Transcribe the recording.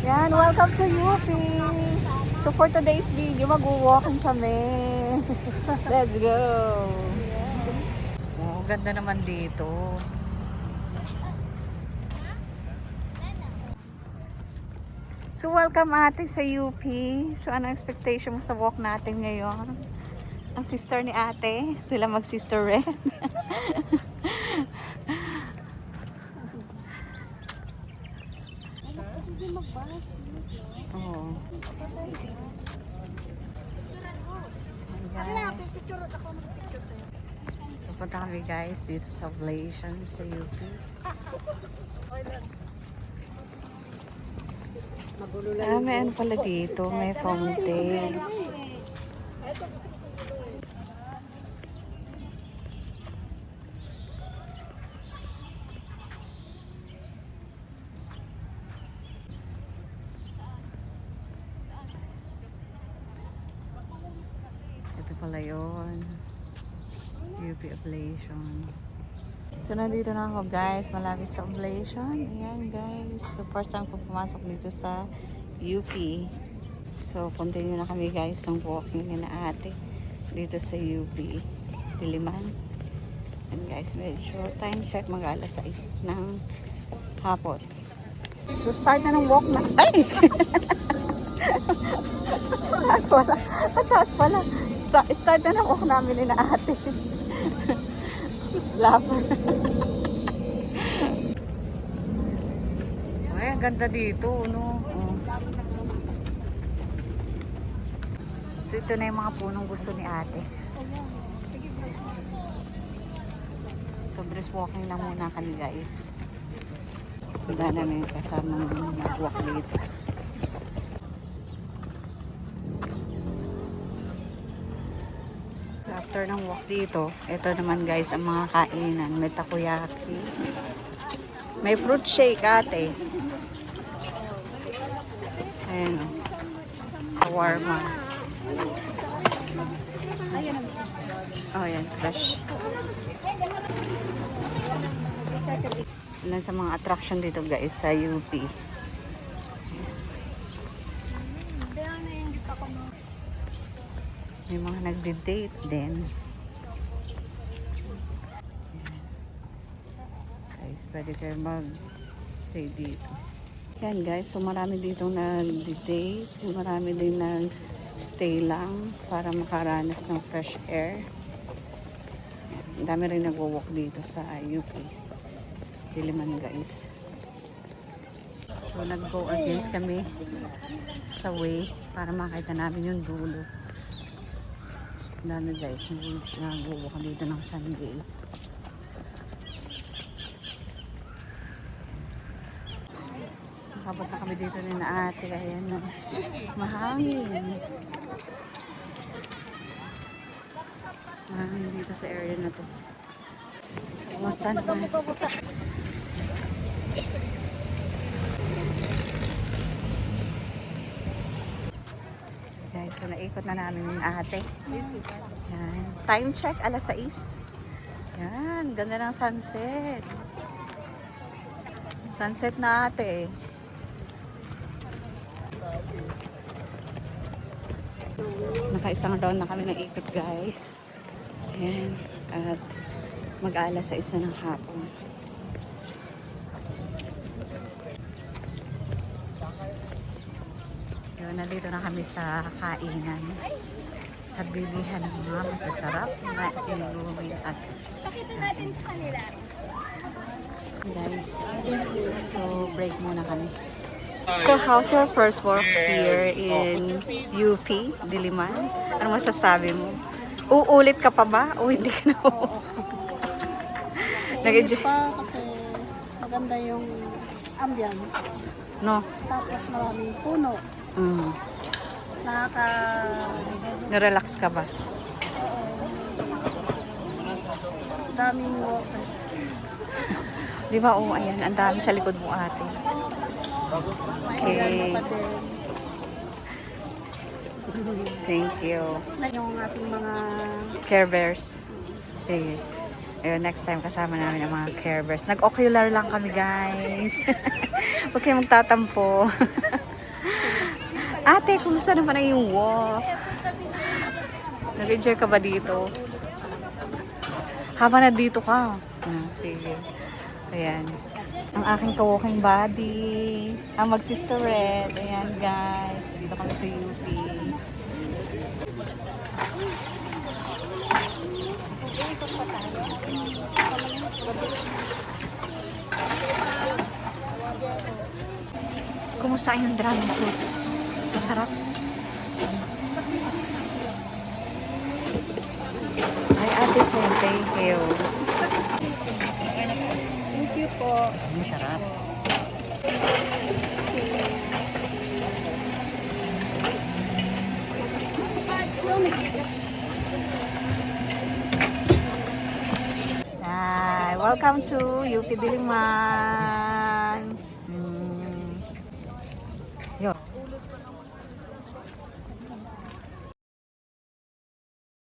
Yan, welcome to UP. So for today's video, mag-walking kami. Let's go. Oh, ganda naman dito. So welcome ate sa UP. So ano expectation mo sa walk natin ngayon? Ang sister ni ate, sila mag-sister red. Oh. Pupunta kami guys dito sa Ablation sa UP. May ano pala dito, may fountain. Ito pala yun. UP Ablation. So nandito na ako guys, malapit sa Ablation. Ayan guys. So first time ko pumasok dito sa UP. So continue na kami guys ng walking na ate dito sa UP Diliman. And guys, medyo time check mag-alas 6 ng hapon. So start na ng walk na. Ay! Taas pala. Taas pala. Start na ng walk namin na ate. Laban. Ay, ang ganda dito, no? Oh. So, ito na yung mga punong gusto ni ate. So, brisk walking lang muna kami, guys. Sila namin kasama mag-walk dito. After ng walk dito, ito naman guys ang mga kainan. May takoyaki. May fruit shake ate. Ayan o. Shawarma. Oh yan, fresh. Ilan sa mga attraction dito guys sa UP. May mga nagde-date din. Guys, pwede kayo mag-stay dito. Yan guys, so marami dito nag-date. Marami din nag-stay lang para makaranas ng fresh air. Ang dami rin nag-walk dito sa UP Diliman guys. So nag-go against kami sa way para makita namin yung dulo. Dami guys, nag-walk dito ng Sunday. Nakabot na kami dito ni na ate. Ayan na. Mahangin. Mahangin dito sa area na to. So, masan na. Guys, so naikot na namin yung ate. Yan. Time check, alas 6. Yan, ganda ng sunset. Sunset na ate. Naka-isang round na kami ng ikot guys. Yan. At mag-alas 6 na ng hapon. Nandito na kami sa kainan. Sa bilihan ng mga masasarap na inumin at Pakita natin sa kanila. guys, so break muna kami. So how's your first walk here in UP Diliman? Ano masasabi mo? Uulit ka pa ba o hindi ka na? Nag-enjoy pa kasi maganda yung ambience. No? Tapos maraming puno. Mm. Narelax ka ba? Daming walkers. Di ba? Oh, ayan. Ang dami sa likod mo ate. Okay. Thank you. Yung ating mga Care Bears. Sige. Ayun, next time kasama namin ang mga Care Bears. Nag-ocular lang kami guys. Huwag kayo magtatampo. Ate, kumusta naman na yung walk? Nag-enjoy ka ba dito? Habang na dito ka. Sige. Ayan. Ang aking ka-walking body. Ang mag-sister red. Ayan guys. Dito kami sa UP. Kumusta yung dragon fruit? Masarap. Ay, ate, sa'yo. Thank you. Thank you po. Masarap. Hi, welcome to UP Diliman. Yo.